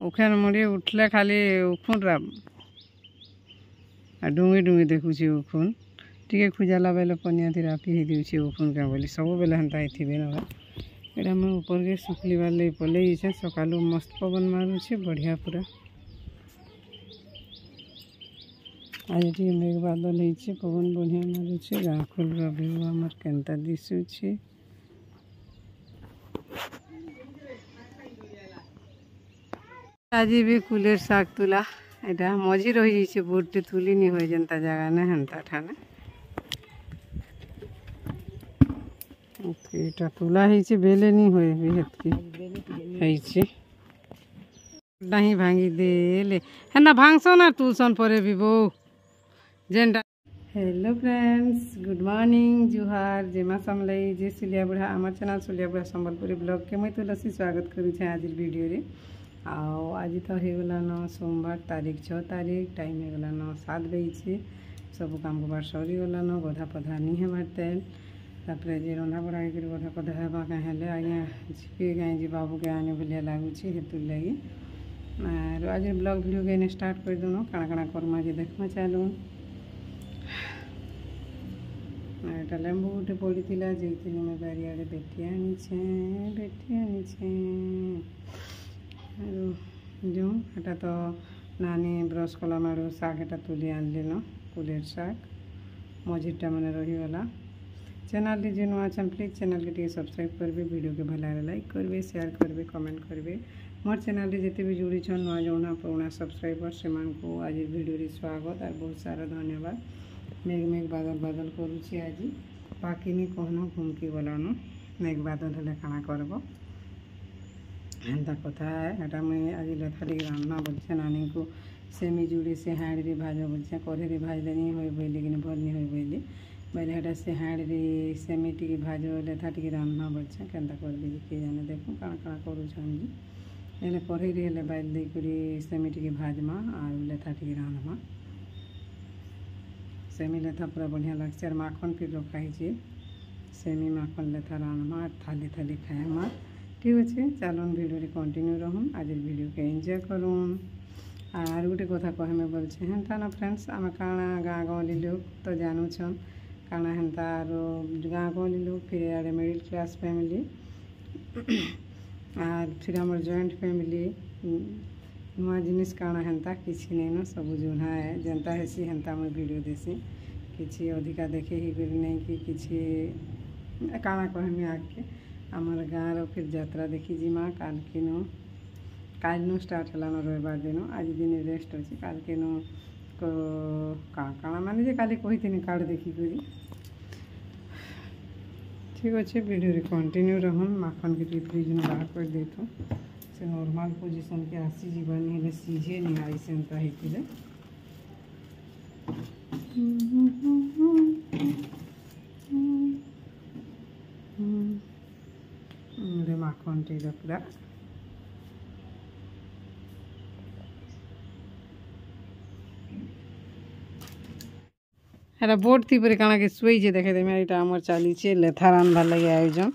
उखेन मुड़ी उठले खाली उखुन रा डुंगी डुंगी देखुची उखुन टिके खुजाला बेले पनिया थी रापी ही दिउची उखुन क्या बोली सब बेले हंता थी ना एटा मैं ऊपर के सुखली वाले पले सकालू मस्त पवन मारुचे बढ़िया पूरा आज टी मेघ बादल होइछे पवन बढ़िया मारुचे गाँ खोलरा व्यू आमर केनता दिसुचे आज भी कुलेर साग तुला एटा मझी रही जाइए बोर्डे तुली नहीं हुए जनता जगह ने हेन्ता ठाने एटा तुला ही बेले नहीं हुए भी हेतकी नहीं भांगी देले हेना भांगसो ना तुलसन परे भी बो जेंटा हेलो फ्रेंड्स गुड मॉर्निंग जुहार जेमा समलई जे सुलिया बुढ़ा आम चैनल सुलिया बुढ़ा संबलपुरी ब्लॉग के मुई तुलसी स्वागत करुचे आज वीडियो रे आज तो होगलान सोमवार तारीख 6 तारीख टाइम होगलान 7 बजे सब काम कबार सरीगलान गधा पधा नहीं हेबार तेल तापर जे रंधा बड़ा कर गधा पधा हेबा हेले आज्ञा झीपे गाय जी बाबू के आने भलिया लगुच हेतु लगी और आज ब्लॉग वीडियो के स्टार्ट कर दून काଣା काଣା करमा जे देखमा चलून एटा लेंबू गोटे पड़ी जे मैं बारियाड़े बेटी आनी जो एटा तो नानी ब्रश कला मारू शाग एटा तुली आनलिन कुलेर शाग मझीटा मैंने रहीगला चैनल जे नुआ अच्छन प्लीज चैनल के सब्सक्राइब करबे वीडियो के भला लाइक करबे शेयर करबे कमेंट करबे मोर चैनल जिते भी जुड़ी छन नुआ जौना पुराना सब्सक्राइबर से को आज वीडियो रे स्वागत और बहुत सारा धन्यवाद मेघ मेघ बादल बादल करुची आज बाकी नहीं कहना घूमकी गलान मेघ बादल हेले काଣା करब हेन्ता कथा है एटा मुई आज लेथाली रान्ना बोलछे नानी को सेमी जुड़ी से हाड़ रे भाज बोलछे करे रे भाजले नहीं होय बोली कि भल नहीं होय बोली बोले हेटा से हाड़ रे सेमी टी भाज लेथा टी रान्ना बोलछे केनता कर दे के जाने देखू काଣା काଣା करूछन जी एले करे रे हेले बाइल दे करी सेमी टी भाजमा और लेथा टी रान्नमा सेमी लेथा पूरा बढ़िया लगছে और माखन फिर रखाई सेमी माखन लेथा रान्नमा थाली थाली खाएमा ठीक अच्छे चलन भिडियो कंटिन्यू रहूँ आज वीडियो के एंजॉय करूँ और गोटे कथा कहे में बोलछे हेन्ता ना फ्रेंड्स आम काଣା गाँ गहली लोग तो जानूछन काଣା हेन्ता गाँ गहली लोग फिर आड़े मिडिल क्लास फैमिली और फिर आमर जॉइंट फैमिली नुआ जिनिस काଣା हेन्ता किसी नहीं न सब जोना है जनता हेसी हेन्ता मैं वीडियो देसी किसी अधिका देखे ही करी नहीं कि किसी काଣା कहे में आके आमर गाँव फिर यात्रा देखी जिमा काल स्टार्ट है रविवार दिन आज दिन रेस्ट अच्छे काल के काଣା माने जे काली कही कार्ड देखी करी ठीक अच्छे वीडियो रे कंटिन्यू रहन माखन के फ्रिज में बाहर कर देतु से नॉर्मल पोजीशन के आसी जीवन हेले सीझे नहीं आई सेंता हेतिले माखन टी पूरा हेरा बोर्ड थी पर काଣା के शुई देखे दे मेरा आमर चली लेथा रांधबार लगे आयोजन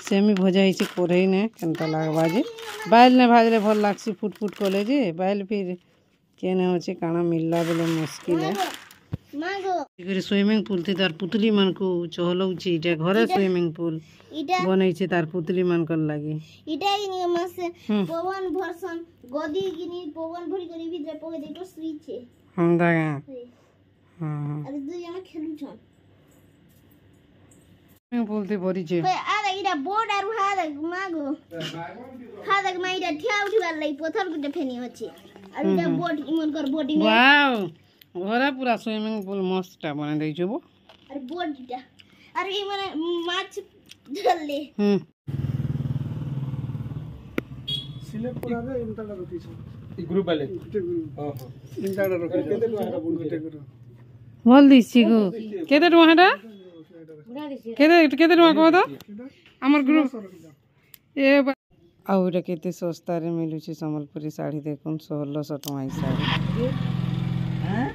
सेमी भजा ही कोरई ने केनता लगवा जे बाइल ने भाजले भल लागसी फुट फुट कले जे बाइल फिर केने होचे काଣା मिलला बेले मुश्किल है स्विमिंग पूल थी तार पुतली मन को चहलौची इटा घरे स्विमिंग पूल बनै छे तार पुतली मन कर लागी इटा गिनी मस पवन भरसन गदी गिनी पवन भरी करी भी दे पके देतो स्विच छे हम दागा हां अरे दु जना खेलु छन स्विमिंग पूल थी भरी छे अरे इटा बोर्ड आरु हादा मागो हादा मा इटा ठिया उठिबार लाई पत्थर गुटे फेनी होचे अरु इटा बोर्ड इमन कर बोटिंग वाओ घरे पूरा स्विमिंग पूल मस्त बना दे छबो अरे बोर्ड इटा अरे ई माने माछ जल्दी सिलेक्ट करा दे इंटा रखी छ ई ग्रुप वाले हां हां इंटा रखी केते टका गुटे करो बोल दिसी गो केते टका हेटा केते टका कह दो हमर ग्रुप ए आउरा केते सस्ता रे मिलु छी संबलपुरी साड़ी देखुन 1600 टका ई साड़ी हां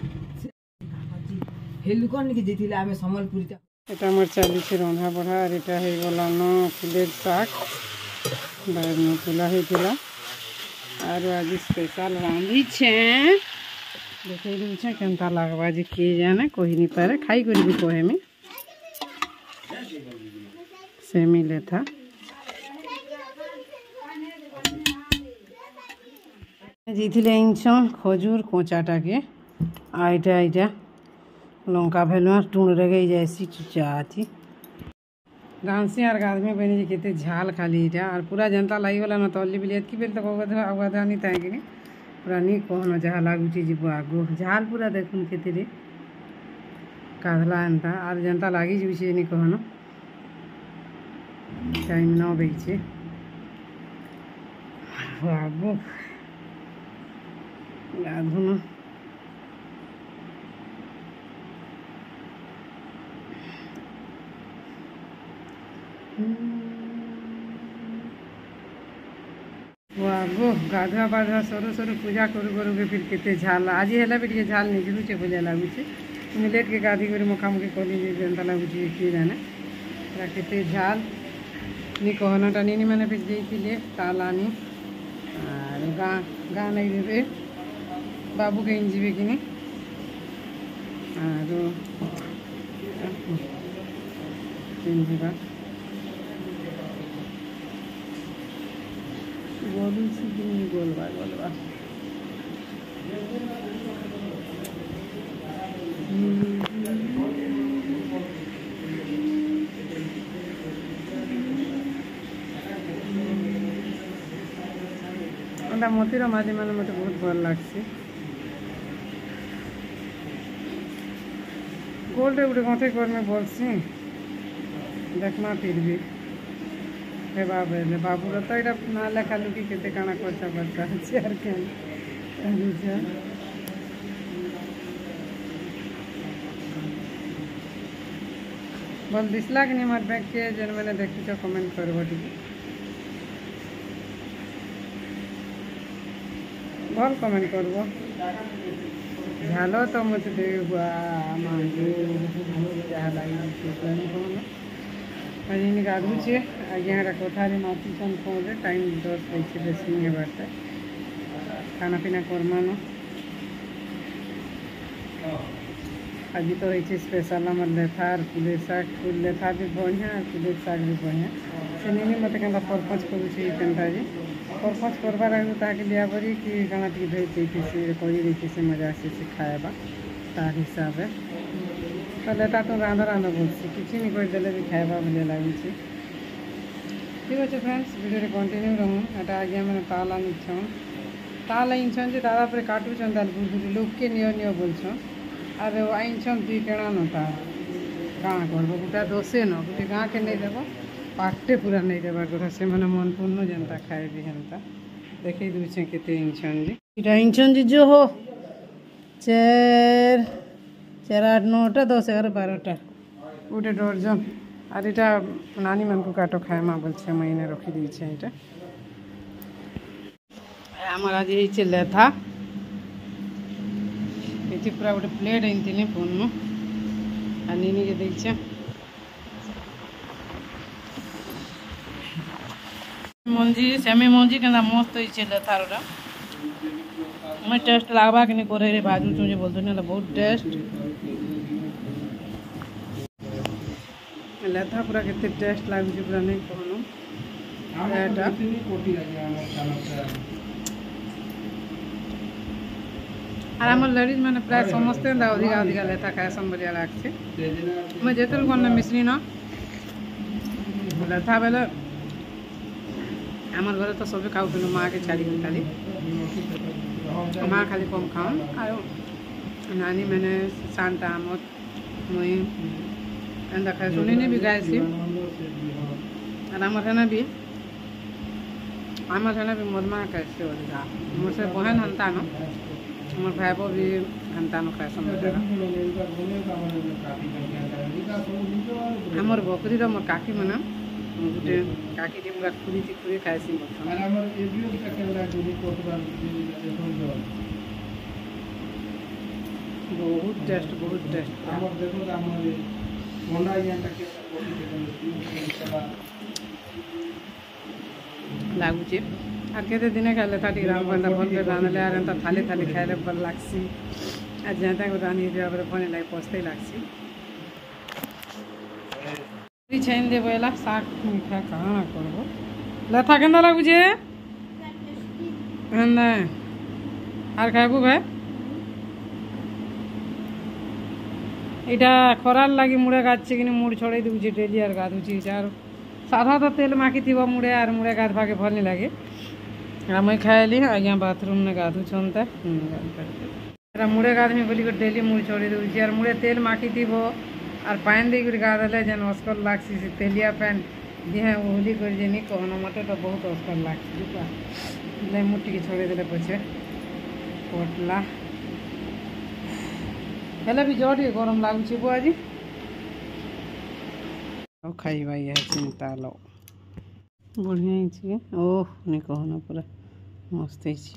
हेलुकन के जेतिले आमे संबलपुरी এটা मोर चली छे रंधा बढ़ा और এটা হয়ে গলানো ফুলের শাক বাইরে তোলা হয়েছিল और आज स्पेशल रांधी छे देखे दूचे केनता लागबा जे के जाने कोई नहीं पारे खाई करी भी कोहे में से मिले था जीथिले इंछन खजूर कोचाटाके आईटा आईटा लंका भेलुआ टूण रेगे जैसी चाची गांसी और गादमी बनी जी केते झाल खाली इटा और पूरा जनता लाई वाला न तल्ली बिलियत की बेल तक अवधानी ताकि पूरा नी कहनो जहाँ लागुची जी आगो झाल पूरा देखुन केते रे काधला एंता और जनता लागी जी नी कहनो टाइम न बेचे आगो गाधुन वागो गाधुआ बाधुआ सरू सरू पूजा करू करू के फिर केते झाल आज हेला भी टे झाल निकलू छे बोलिया लागुचे मिलेट के गाधी कर मुखामुखी कली जनता लागुचे किए जाने केते झाल नी कहनाटा नी मैंने फिर जाइए तालानी और गाँ नहीं देवे बाबू के इंजीवे कि इंजीवा गोलू सी गोलवा गोलवा मोतीर मादी मैंने मत बहुत भल लगे गोल्ड गोटे गंठे कर में बोलसी देखना फिर भी हे बाबू तो यहाँ ना लेखा लुकी के काना खर्चा बर्चा चेयर के भल दिसला कि नहीं मोर बैग के जेन मैंने देखी कमेंट करब टी भल कमेंट करब झाल तो मत देखा जहाँ लगे आज गाधुचे आगे कोठारी माती सन पहुँचे टाइम 10 बजे बेसी नहीं बाटे खाना पीना करमान आज तो होती स्पेशल आम लेथा और कुलेर शाग कुल लेथा भी बढ़िया और कुलेर शाग भी बढ़िया से नहीं मत क्या परपच करूँगा जी परपच करवार आगे ताकि लिया पड़ी कि क्या टी भेज देती से मजा से खाएबा तार हिसाब तो लेता तो रांधा रांधा बोलसी किसी नहीं करदे भी खाइबा बोले लगे ठीक अच्छे फ्रेंड्स भिडियो कंटिन्यू रहूँ एटा आगे मैंने ताल आनीछन ताल आईछन जे दादा पर काटुछन ताल बुढ़ी लोक के नियो नियो बोलछन और आईछन 2 केणा न ताल गाँ करब गोटा दोषे न गोटे गाँ के नहीं देव पाटे पूरा नहीं देवार कथा से मैंने मन पूर्ण जनता खाए भी हेन्ता देखी दूचे केते इंछन जी इटा इंछन जी जो हो 4 8 9टा 10 11 12टा गोटे डर्जन और यहाँ नानी मन को काटो खाए माँ बोलছে महीने रखी दीचे ये आमर आज ये लेथा ये पूरा गोटे प्लेट आनी पूर्ण आ नीनी के देखिए मंजी सेमी मंजी के मस्त ये लेथार मैं टेस्ट लगवा कि नहीं करे बाजू चुजे बोलते ना बहुत टेस्ट लेथा पूरा केते टेस्ट लगुच पूरा नहीं कहनो और आम लेडीज मैंने प्राय समस्ते अधिका अधिका लेथा खाएसन बढ़िया लगे मैं जिते कौन मिश्री न लेथा बेले आम घर तो सब खाऊ माँ के छाड़ी खाली माँ खाली कम खाऊँ और नानी मैंने शांता आमत मुई एंदा खाए सुनी भी गायसी और आमर भी मोर माँ खाए अधिका मोर से बहन हंता न मोर भाई भी हंता न खाए आमर बकरी मोर काकी मन गोटे काकी टी पूरा खुरी थी खुरी खाएसी बहुत टेस्ट लगुचे আর কেতে দিনে খাইলে থাটি রাম বন্ধা ফোন করে রাঁধলে আর এনতা থালি থালি খাইলে ভাল লাগছি আর যেটা তাকে রাঁধি দেওয়া ফোনে লাগে পচতেই লাগছি ছাইন দেবো এলা শাক মিঠা কাଣା করবো লেথা কেন লাগুছে না আর খাইবু ভাই এটা খরার লাগি মুড়ে গাচ্ছে কিনে মুড় ছড়াই দেଉଛି ডেলি আর গাধুছি আর সাদা তো তেল মাখি থিব মুড়ে আর মুড়ে গাধবাকে ভাল নি লাগে আমি খাইলি আজ্ঞା ବାଥରୁମ୍ରେ ଗାଧୁଛନ୍ତା ଏଟା ମୁଡ଼େ ଗାଧମି ବୋଲିକରି ଡେଲି ମୁড় ଛড়େଇ ଦେଉଛି আর ମୁଡ଼େ ତେଲ ମାଖିଥିବ আর পানি ଦେଇକରି ଗାଧେଲେ ଯେନ୍ ଅସ୍କର ଲାଗ୍ସି ସେ ତେଲିଆ ପାନି ଦିହେଁ ଓହଲି କରି ଯେନି କହନ ମତେ ତ ବହୁତ ଅସ୍କର ଲାଗ୍ସି ବୁଝିଲା ହେଲେ ମୁଁ ଟିକେ ଛড়େଇ ଦେଲେ ପଛେ ପଟଲା ହେଲେ ବି ଜହ ଟିକେ ଗରମ ଲାଗୁଛି ବୋ ଆଜି ଆଉ ଖାଇବା ଇଏ ଚିନ୍ତା ଲ ବଢ଼ିଆ ହେଇଛି ଓହ ନି କହନ ପୁରା ମସ୍ତ ହେଇଛି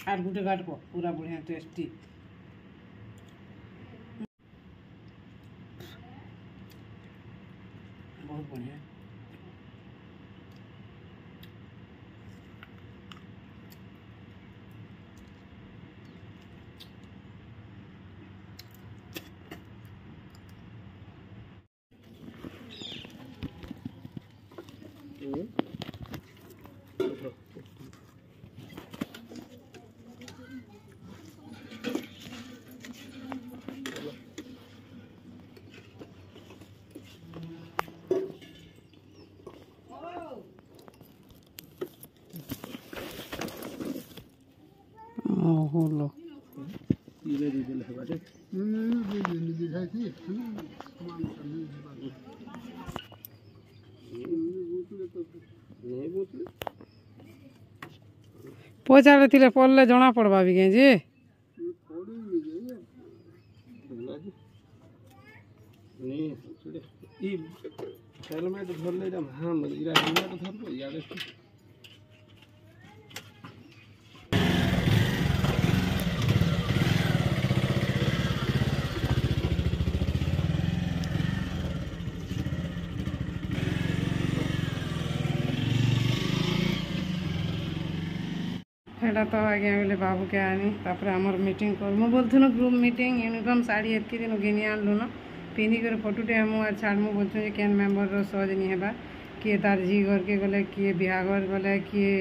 আর গুটে কাটবো পুরা বঢ়িয়া টেস্টি বহুত বঢ়িয়া হলো ପଚାରେ ଥିଲେ ପଢ଼ଲେ ଜଣା ପଡ଼ବା ବି କେଁ ଯେ हेलमेट धरले हाँ इरा हेलमेट धरबो इयाडे সেটা তো আগে বলে বাবুকে আনি তারপরে আমার মিটিং করবো বলছিল গ্রুপ মিটিং यूनिफॉर्म साड़ी एतकी दिन घिनी आनलु न पिंधि कर फोटोटे हमू और छाड़मु बोलछुं जे केन मेंबर सज नहीं हेबा किए तार झी घर के गले किए बिहाघर गले किए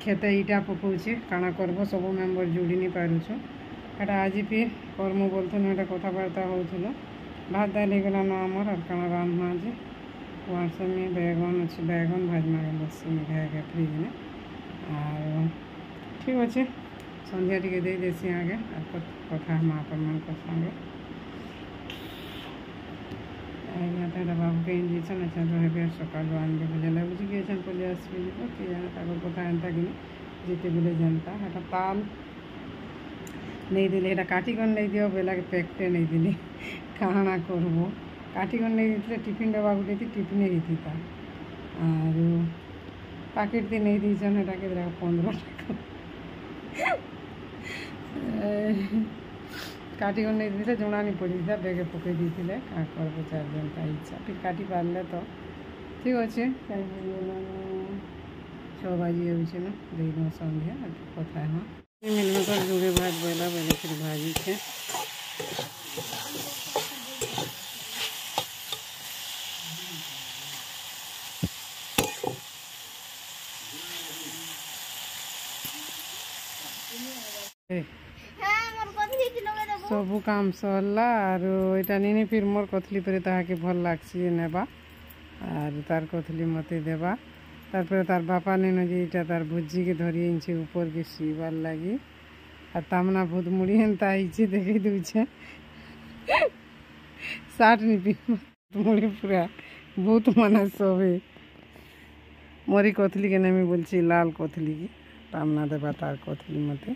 खेते इटा पकाउछे काଣା करबो सब मेंबर जोड़ी नहीं पारुछु एटा आज भी करमु बोलथुन एटा कथाबार्ता होउथुलो भात दाल गला न हमर और काଣା रान्धमा जे व्हाट्सएप में बैगन अच्छे बैगन भाजमा के बसी में के फ्रिज में और ठीक अच्छे सन्ध्या टी दे देसी आगे कथा हम आपण संगे बाबू के इंजेक्शन अच्छा रहे सका आनबे बोले बुझी गए पलि आसबे कि जाने कथा एंता कि जिते बोले जनता एटा ताल नहीं दिले एटा काटिकन नहीं दियो बेला के पैकटे नहीं दिले काଣା करबो काटिकन नहीं दिले टिफिन डब्बा गुटे टिफिन ही था और पैकेट दी नहीं दीछन एटा के 15 टाका काटी नहीं दी जुड़ा नहीं पड़ी था बेगे पकई दी थे क्या करब चार जनता इच्छा फिर काटी पारे तो ठीक अच्छे 6 बाजी होना दे दो सन्ध्या कथा हाँ मिलमेकर जुड़े भात बोला बोले फिर भाजी थे सबू काम सरला और इटा नहीं फिर मोर कथली पर ताके भल लागसी नेबा और तार कथली मते देबा तार तार बापा ने जे इटा तार भुजी के धरी इनछे ऊपर के सीबार लगी और तामना भूत मुड़ी एंता आइछे देखे दूछे 60 नहीं मुड़ी पूरा बहुत मना सबे मोरी कथली के नाम बोलছি लाल कथली की तामना देबा तार कथली मते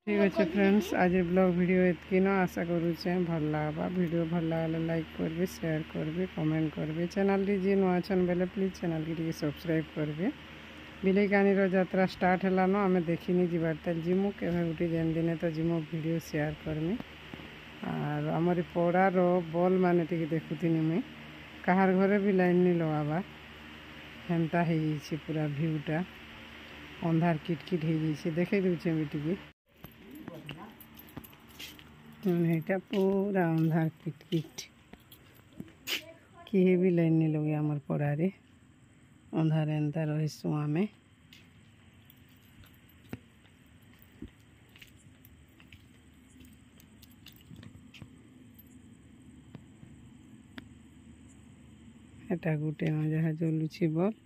ठीक अच्छे फ्रेंड्स आज ब्लॉग वीडियो एतकी न आशा करुचे भल लगा वीडियो भल लगा लाइक करबे शेयर करबे कमेंट करबे चैनल टी जी नुआ छन बेले प्लीज चैनल की सब्सक्राइब करबे बिलेकानी यात्रा स्टार्ट है आम देखनी जीवार जिमु के गोटे जेन दिन तो जिमु वीडियो शेयर करमी আর আমার পড়ার বল মানে টিকে দেখুথিনি মুই কাহার ঘরে भी লাইন নি লগাবা হেନ୍ତା ହେଇଯାଇଛି ପୁରା ଭିଉଟା ଅନ୍ଧାର କିଟକିଟ ହେଇଯାଇଛି ଦେଖେଇ ଦେଉଛି আমি ଟିକେ ଏଇଟା ପୁରା ଅନ୍ଧାର କିଟକିଟ କିଏ ବି ଲାଇନ ନି ଲଗେଇ ଆମର ପଡ଼ାରେ ଅନ୍ଧାର ଏନ୍ତା ରହିସୁଁ ଆମେ এটা গোটে ଯାହା ଜଲୁଛି ବଲ୍